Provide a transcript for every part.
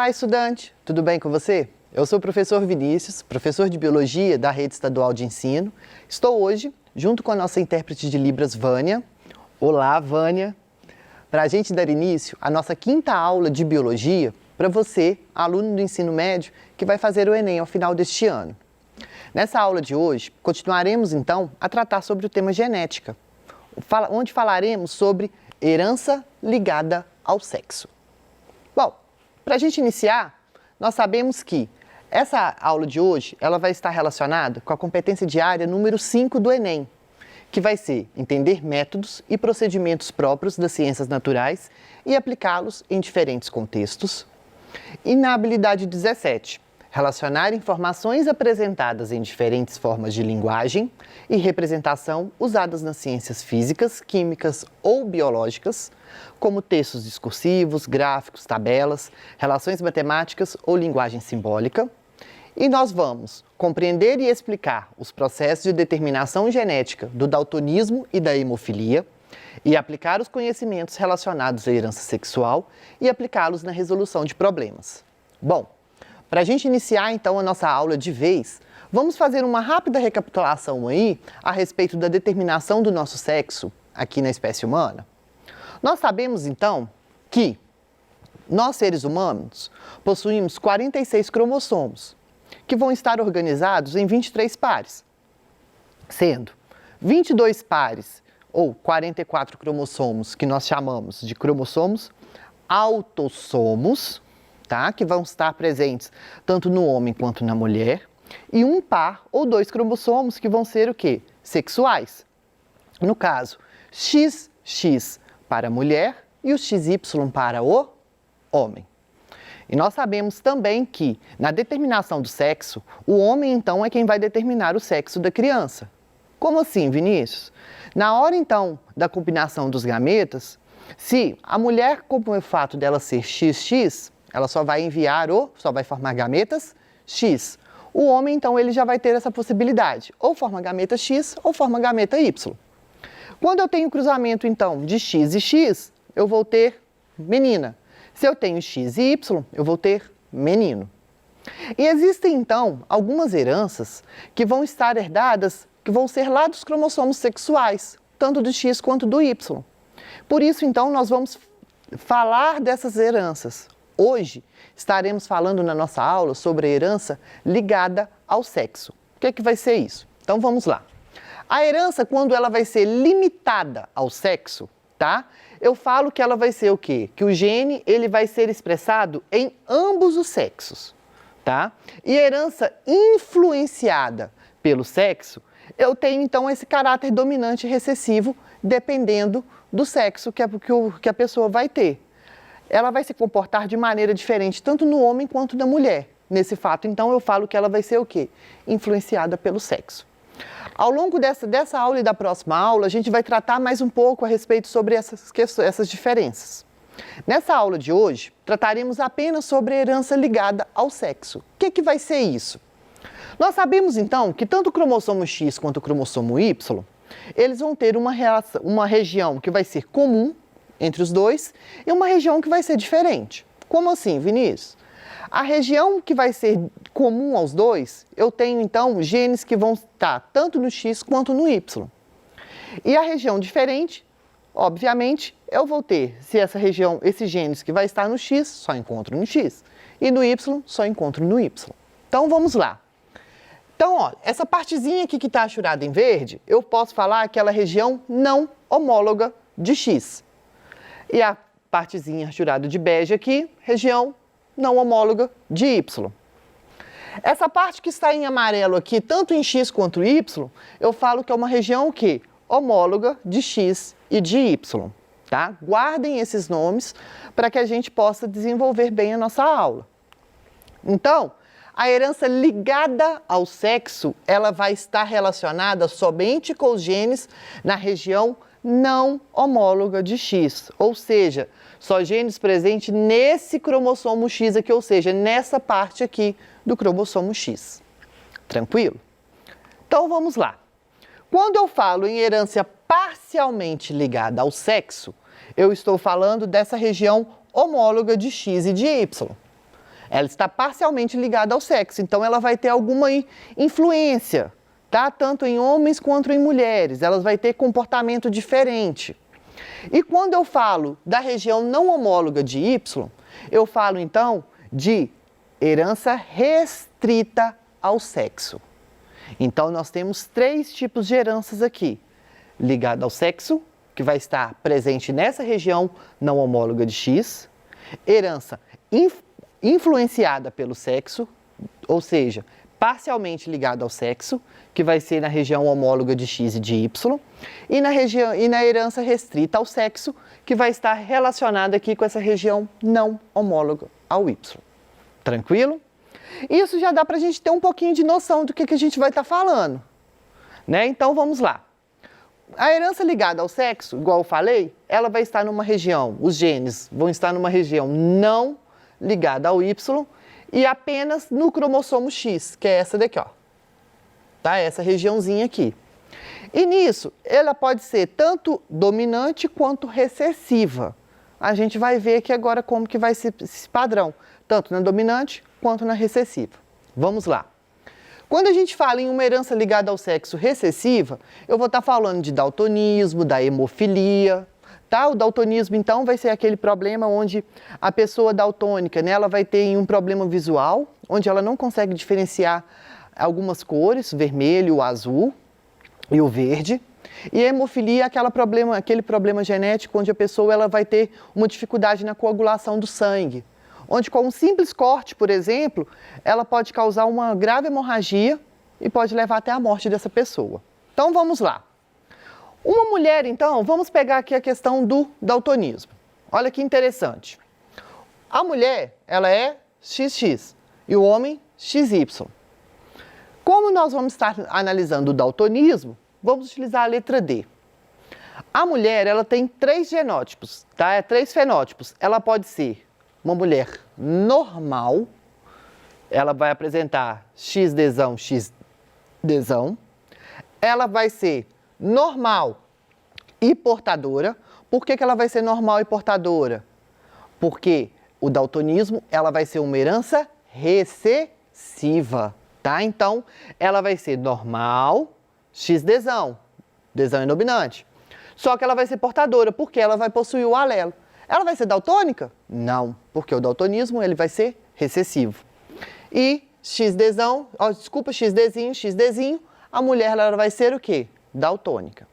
Olá, estudante! Tudo bem com você? Eu sou o professor Vinícius, professor de Biologia da Rede Estadual de Ensino. Estou hoje, junto com a nossa intérprete de Libras, Vânia. Olá, Vânia! Para a gente dar início à nossa quinta aula de Biologia, para você, aluno do ensino médio, que vai fazer o Enem ao final deste ano. Nessa aula de hoje, continuaremos então a tratar sobre o tema genética, onde falaremos sobre herança ligada ao sexo. Bom, para a gente iniciar, nós sabemos que essa aula de hoje ela vai estar relacionada com a competência diária número 5 do Enem, que vai ser entender métodos e procedimentos próprios das ciências naturais e aplicá-los em diferentes contextos. E na habilidade 17, relacionar informações apresentadas em diferentes formas de linguagem e representação usadas nas ciências físicas, químicas ou biológicas, como textos discursivos, gráficos, tabelas, relações matemáticas ou linguagem simbólica. E nós vamos compreender e explicar os processos de determinação genética do daltonismo e da hemofilia e aplicar os conhecimentos relacionados à herança sexual e aplicá-los na resolução de problemas. Bom, para a gente iniciar, então, a nossa aula de vez, vamos fazer uma rápida recapitulação aí a respeito da determinação do nosso sexo aqui na espécie humana. Nós sabemos, então, que nós, seres humanos, possuímos 46 cromossomos, que vão estar organizados em 23 pares, sendo 22 pares, ou 44 cromossomos, que nós chamamos de cromossomos autossomos, tá? Que vão estar presentes tanto no homem quanto na mulher, e um par ou 2 cromossomos que vão ser o quê? Sexuais. No caso, XX para a mulher e o XY para o homem. E nós sabemos também que, na determinação do sexo, o homem, então, é quem vai determinar o sexo da criança. Como assim, Vinícius? Na hora, então, da combinação dos gametas, se a mulher, como é o fato dela ser XX, ela só vai só vai formar gametas X. O homem, então, ele já vai ter essa possibilidade. Ou forma gameta X ou forma gameta Y. Quando eu tenho cruzamento, então, de X e X, eu vou ter menina. Se eu tenho X e Y, eu vou ter menino. E existem, então, algumas heranças que vão estar herdadas, que vão ser lá dos cromossomos sexuais, tanto do X quanto do Y. Por isso, então, nós vamos falar dessas heranças. Hoje, estaremos falando na nossa aula sobre a herança ligada ao sexo. O que é que vai ser isso? Então, vamos lá. A herança, quando ela vai ser limitada ao sexo, tá? Eu falo que ela vai ser o quê? Que o gene, ele vai ser expressado em ambos os sexos, tá? E a herança influenciada pelo sexo, eu tenho, então, esse caráter dominante recessivo, dependendo do sexo que a pessoa vai ter. Ela vai se comportar de maneira diferente, tanto no homem quanto na mulher. Nesse fato, então, eu falo que ela vai ser o quê? Influenciada pelo sexo. Ao longo dessa aula e da próxima aula, a gente vai tratar mais um pouco a respeito sobre essas diferenças. Nessa aula de hoje, trataremos apenas sobre a herança ligada ao sexo. O que vai ser isso? Nós sabemos, então, que tanto o cromossomo X quanto o cromossomo Y, eles vão ter uma região que vai ser comum entre os dois e uma região que vai ser diferente. Como assim, Vinícius? A região que vai ser comum aos dois, eu tenho, então, genes que vão estar tanto no X quanto no Y. E a região diferente, obviamente, eu vou ter, se esses genes que vai estar no X, só encontro no X, e no Y, só encontro no Y. Então, vamos lá. Então, olha, essa partezinha aqui que está achurada em verde, eu posso falar aquela região não homóloga de X. E a partezinha achurada de bege aqui, região não homóloga de Y. Essa parte que está em amarelo aqui, tanto em X quanto em Y, eu falo que é uma região o quê? Homóloga de X e de Y, tá? Guardem esses nomes para que a gente possa desenvolver bem a nossa aula. Então, a herança ligada ao sexo, ela vai estar relacionada somente com os genes na região não homóloga de X, ou seja, só genes presentes nesse cromossomo X aqui, ou seja, nessa parte aqui do cromossomo X. Tranquilo? Então, vamos lá. Quando eu falo em herança parcialmente ligada ao sexo, eu estou falando dessa região homóloga de X e de Y. Ela está parcialmente ligada ao sexo, então ela vai ter alguma influência, tá? Tanto em homens quanto em mulheres. Ela vai ter comportamento diferente. E quando eu falo da região não homóloga de Y, eu falo então de herança restrita ao sexo. Então nós temos 3 tipos de heranças aqui: ligada ao sexo, que vai estar presente nessa região não homóloga de X, herança influenciada pelo sexo, ou seja, parcialmente ligada ao sexo, que vai ser na região homóloga de X e de Y, e na herança restrita ao sexo, que vai estar relacionada aqui com essa região não homóloga ao Y. Tranquilo? Isso já dá para a gente ter um pouquinho de noção do que a gente vai estar falando, né? Então vamos lá. A herança ligada ao sexo, igual eu falei, ela vai estar numa região, os genes vão estar numa região não ligada ao Y e apenas no cromossomo X, que é essa daqui, ó. Tá? Essa regiãozinha aqui. E nisso, ela pode ser tanto dominante quanto recessiva. A gente vai ver aqui agora como que vai ser esse padrão, tanto na dominante quanto na recessiva. Vamos lá. Quando a gente fala em uma herança ligada ao sexo recessiva, eu vou estar falando de daltonismo, da hemofilia, tá? O daltonismo, então, vai ser aquele problema onde a pessoa daltônica, né, ela vai ter um problema visual, onde ela não consegue diferenciar algumas cores, o vermelho, o azul e o verde. E a hemofilia é aquele problema genético onde a pessoa ela vai ter uma dificuldade na coagulação do sangue, onde com um simples corte, por exemplo, ela pode causar uma grave hemorragia e pode levar até a morte dessa pessoa. Então vamos lá. Uma mulher, então, vamos pegar aqui a questão do daltonismo. Olha que interessante. A mulher, ela é XX e o homem XY. Como nós vamos estar analisando o daltonismo, vamos utilizar a letra D. A mulher, ela tem 3 genótipos, tá? 3 fenótipos. Ela pode ser uma mulher normal, ela vai apresentar XDzão, XDzão. Ela vai ser normal e portadora. Por que ela vai ser normal e portadora? Porque o daltonismo, ela vai ser uma herança recessiva, tá? Então, ela vai ser normal, XDzão, Dzão é dominante. Só que ela vai ser portadora, porque ela vai possuir o alelo. Ela vai ser daltônica? Não, porque o daltonismo ele vai ser recessivo. E XDzão, XDzinho, a mulher ela vai ser o quê? Daltônica.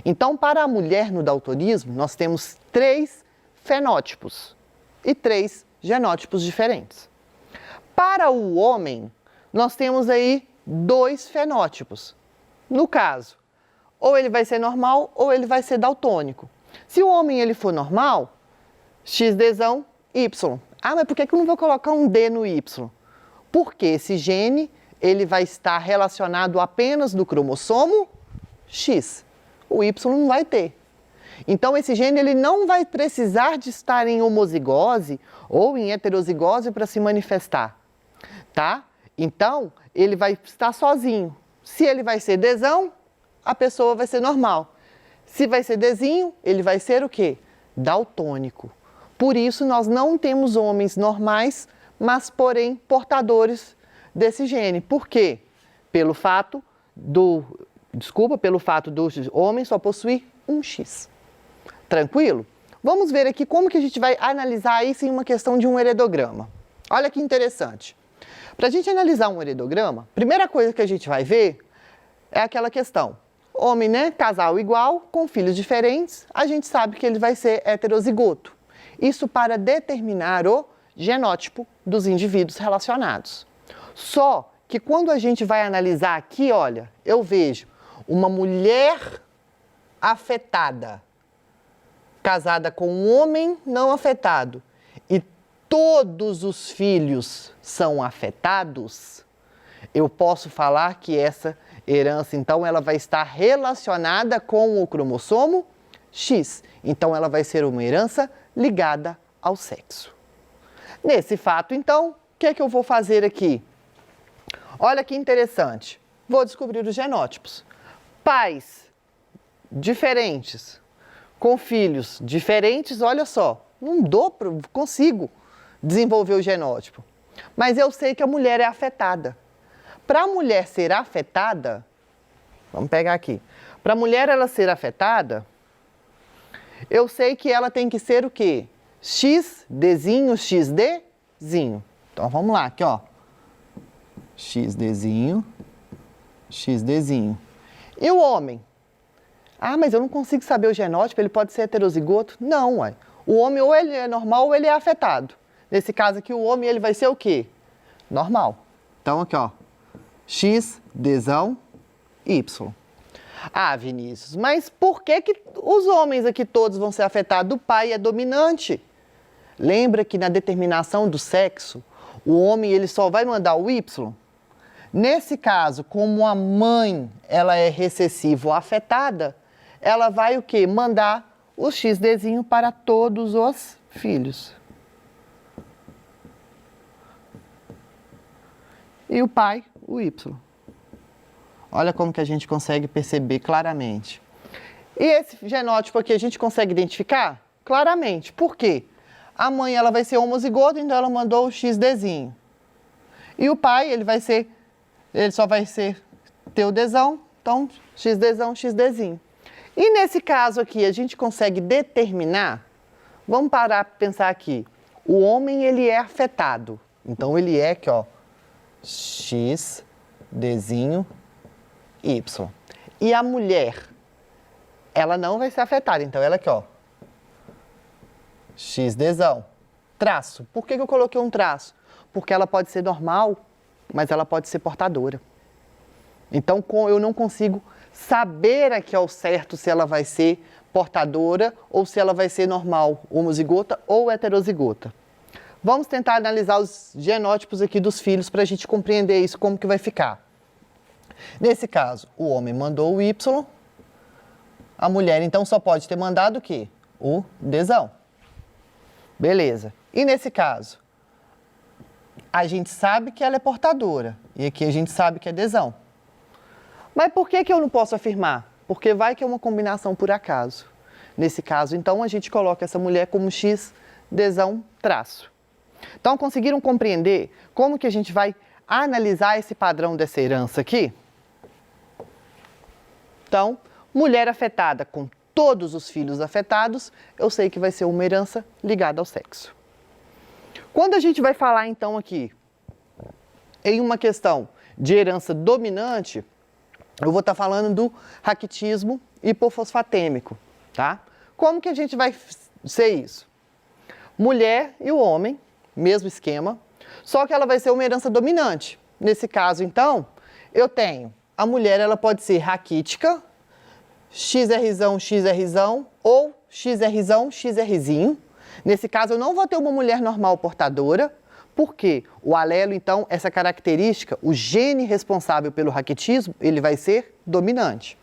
Então, para a mulher no daltonismo, nós temos 3 fenótipos e 3 genótipos diferentes. Para o homem, nós temos aí 2 fenótipos. No caso, ou ele vai ser normal ou ele vai ser daltônico. Se o homem ele for normal, XDzão, Y. Ah, mas por que eu não vou colocar um D no Y? Porque esse gene ele vai estar relacionado apenas no cromossomo X. O Y não vai ter. Então, esse gene ele não vai precisar de estar em homozigose ou em heterozigose para se manifestar, tá? Então, ele vai estar sozinho. Se ele vai ser Dzão, a pessoa vai ser normal. Se vai ser Dzinho, ele vai ser o quê? Daltônico. Por isso, nós não temos homens normais, mas, porém, portadores desse gene. Por quê? Pelo fato do homem só possuir um X. Tranquilo? Vamos ver aqui como que a gente vai analisar isso em uma questão de um heredograma. Olha que interessante. Para a gente analisar um heredograma, a primeira coisa que a gente vai ver é aquela questão. Homem, né? Casal igual, com filhos diferentes, a gente sabe que ele vai ser heterozigoto. Isso para determinar o genótipo dos indivíduos relacionados. Só que quando a gente vai analisar aqui, olha, eu vejo uma mulher afetada, casada com um homem não afetado, e todos os filhos são afetados, eu posso falar que essa herança, então, ela vai estar relacionada com o cromossomo X. Então, ela vai ser uma herança ligada ao sexo. Nesse fato, então, o que é que eu vou fazer aqui? Olha que interessante. Vou descobrir os genótipos. Pais diferentes, com filhos diferentes, olha só, não consigo desenvolver o genótipo. Mas eu sei que a mulher é afetada. Para a mulher ser afetada, vamos pegar aqui. Para a mulher ela ser afetada, eu sei que ela tem que ser o quê? XDzinho, XDzinho. Então vamos lá, aqui ó. XDzinho, XDzinho. E o homem? Ah, mas eu não consigo saber o genótipo, ele pode ser heterozigoto? Não, ué. O homem ou ele é normal ou ele é afetado. Nesse caso aqui, o homem ele vai ser o quê? Normal. Então aqui ó, XDzão, Y. Ah, Vinícius, mas por que os homens aqui todos vão ser afetados? O pai é dominante. Lembra que na determinação do sexo, o homem ele só vai mandar o Y? Nesse caso, como a mãe ela é recessiva ou afetada, ela vai o quê? Mandar o XDzinho para todos os filhos. E o pai, o Y. Olha como que a gente consegue perceber claramente. E esse genótipo aqui a gente consegue identificar? Claramente. Por quê? A mãe ela vai ser homozigota, então ela mandou o XDzinho. E o pai, ele só vai ter o Dzão, então XDzão, XDzinho. E nesse caso aqui, a gente consegue determinar, vamos parar para pensar aqui, o homem ele é afetado, então ele é aqui ó, XDzinho, Y. E a mulher, ela não vai ser afetada, então ela aqui ó, XDzão, traço. Por que eu coloquei um traço? Porque ela pode ser normal, mas ela pode ser portadora. Então eu não consigo saber aqui ao certo se ela vai ser portadora ou se ela vai ser normal, homozigota ou heterozigota. Vamos tentar analisar os genótipos aqui dos filhos para a gente compreender isso, como que vai ficar. Nesse caso, o homem mandou o Y, a mulher então só pode ter mandado o quê? O Dzão. Beleza. E nesse caso, a gente sabe que ela é portadora e aqui a gente sabe que é Dzão. Mas por que eu não posso afirmar? Porque vai que é uma combinação por acaso. Nesse caso, então, a gente coloca essa mulher como XDzão traço. Então, conseguiram compreender como que a gente vai analisar esse padrão dessa herança aqui? Então, mulher afetada com todos os filhos afetados, eu sei que vai ser uma herança ligada ao sexo. Quando a gente vai falar, então, aqui, em uma questão de herança dominante, eu vou estar falando do raquitismo hipofosfatêmico, tá? Como que a gente vai ser isso? Mulher e o homem, mesmo esquema, só que ela vai ser uma herança dominante. Nesse caso, então, eu tenho a mulher, ela pode ser raquítica, XRzão, XRzão ou XRzão, XRzinho. Nesse caso, eu não vou ter uma mulher normal portadora, porque o alelo, então, essa característica, o gene responsável pelo raquitismo, ele vai ser dominante.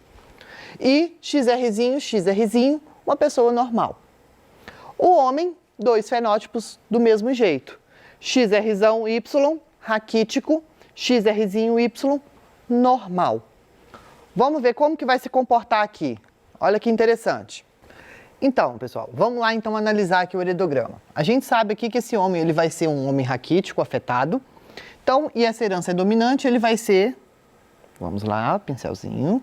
E XRzinho, XRzinho, uma pessoa normal. O homem, dois fenótipos do mesmo jeito. XRzão Y, raquítico, XRzinho Y, normal. Vamos ver como que vai se comportar aqui. Olha que interessante. Então, pessoal, vamos lá então analisar aqui o heredograma. A gente sabe aqui que esse homem ele vai ser um homem raquítico, afetado. Então, e essa herança é dominante, ele vai ser, vamos lá, pincelzinho,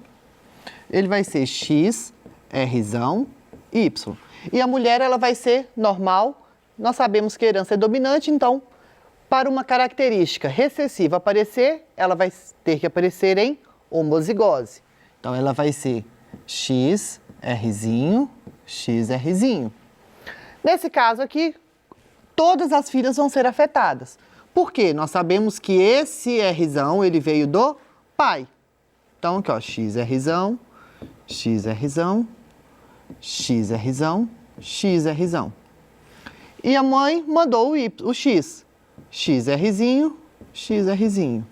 ele vai ser X, Rzão, Y. E a mulher, ela vai ser normal, nós sabemos que a herança é dominante, então, para uma característica recessiva aparecer, ela vai ter que aparecer em homozigose. Então, ela vai ser X, Rzinho, XRzinho. Nesse caso aqui, todas as filhas vão ser afetadas. Por quê? Nós sabemos que esse Rzão, ele veio do pai. Então, aqui, ó, XRzão, XRzão, XRzão, XRzão. E a mãe mandou o X. XRzinho, XRzinho,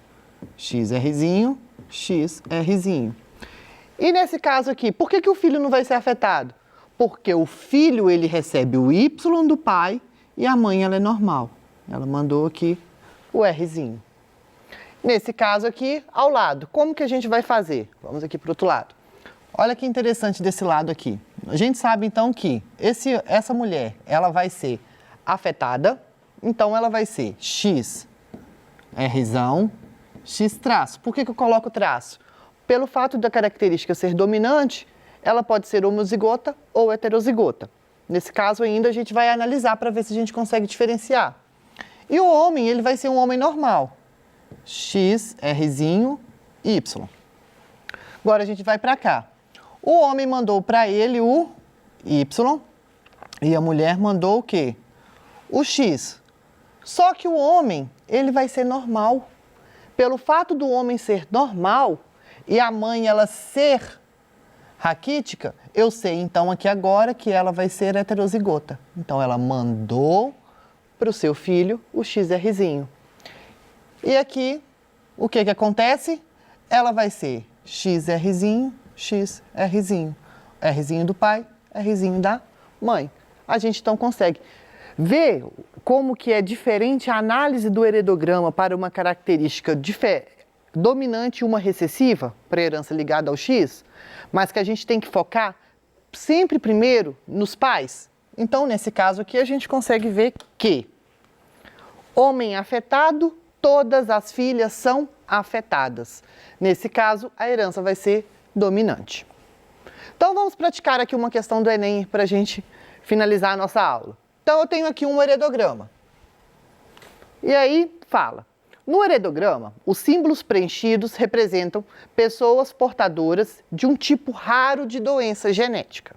XRzinho, XRzinho. E nesse caso aqui, por que o filho não vai ser afetado? Porque o filho, ele recebe o Y do pai e a mãe, ela é normal. Ela mandou aqui o Rzinho. Nesse caso aqui, ao lado, como que a gente vai fazer? Vamos aqui para o outro lado. Olha que interessante desse lado aqui. A gente sabe, então, que essa mulher, ela vai ser afetada, então ela vai ser X Rzão, X traço. Por que eu coloco traço? Pelo fato da característica ser dominante, ela pode ser homozigota ou heterozigota. Nesse caso ainda a gente vai analisar para ver se a gente consegue diferenciar. E o homem, ele vai ser um homem normal. X, Rzinho, Y. Agora a gente vai para cá. O homem mandou para ele o Y e a mulher mandou o quê? O X. Só que o homem, ele vai ser normal. Pelo fato do homem ser normal e a mãe ela ser raquítica, eu sei então aqui agora que ela vai ser heterozigota. Então ela mandou para o seu filho o XRzinho. E aqui, o que acontece? Ela vai ser XRzinho, XRzinho. Rzinho do pai, Rzinho da mãe. A gente então consegue ver como que é diferente a análise do heredograma para uma característica dominante e uma recessiva, para a herança ligada ao X, mas que a gente tem que focar sempre primeiro nos pais. Então, nesse caso aqui, a gente consegue ver que homem afetado, todas as filhas são afetadas. Nesse caso, a herança vai ser dominante. Então, vamos praticar aqui uma questão do Enem para a gente finalizar a nossa aula. Então, eu tenho aqui um heredograma. E aí, fala. No heredograma, os símbolos preenchidos representam pessoas portadoras de um tipo raro de doença genética.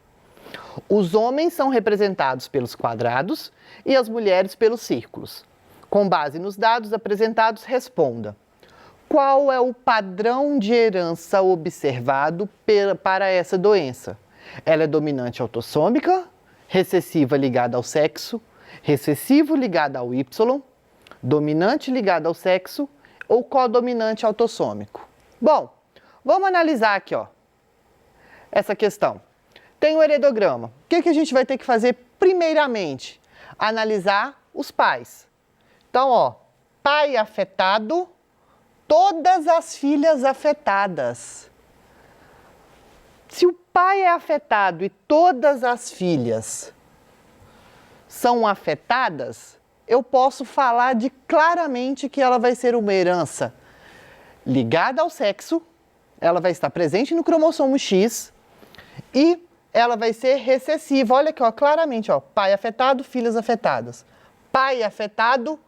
Os homens são representados pelos quadrados e as mulheres pelos círculos. Com base nos dados apresentados, responda. Qual é o padrão de herança observado para essa doença? Ela é dominante autossômica, recessiva ligada ao sexo, recessivo ligada ao Y, dominante ligada ao sexo ou codominante autossômico? Bom, vamos analisar aqui, ó, essa questão. Tem o heredograma. O que a gente vai ter que fazer primeiramente? Analisar os pais. Então, ó, pai afetado, todas as filhas afetadas. Se o pai é afetado e todas as filhas são afetadas, eu posso falar claramente que ela vai ser uma herança ligada ao sexo, ela vai estar presente no cromossomo X e ela vai ser recessiva. Olha aqui, ó, claramente, ó, pai afetado, filhas afetadas. Pai afetado,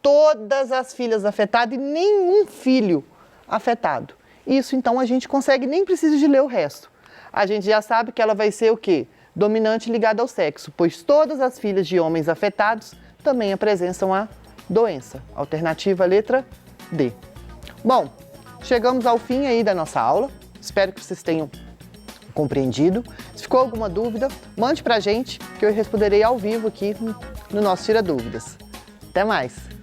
todas as filhas afetadas e nenhum filho afetado. Isso, então, a gente consegue, nem precisa de ler o resto. A gente já sabe que ela vai ser o quê? Dominante ligada ao sexo, pois todas as filhas de homens afetados também apresentam a doença. Alternativa letra D. Bom, chegamos ao fim aí da nossa aula. Espero que vocês tenham compreendido. Se ficou alguma dúvida, mande pra gente que eu responderei ao vivo aqui no nosso Tira Dúvidas. Até mais!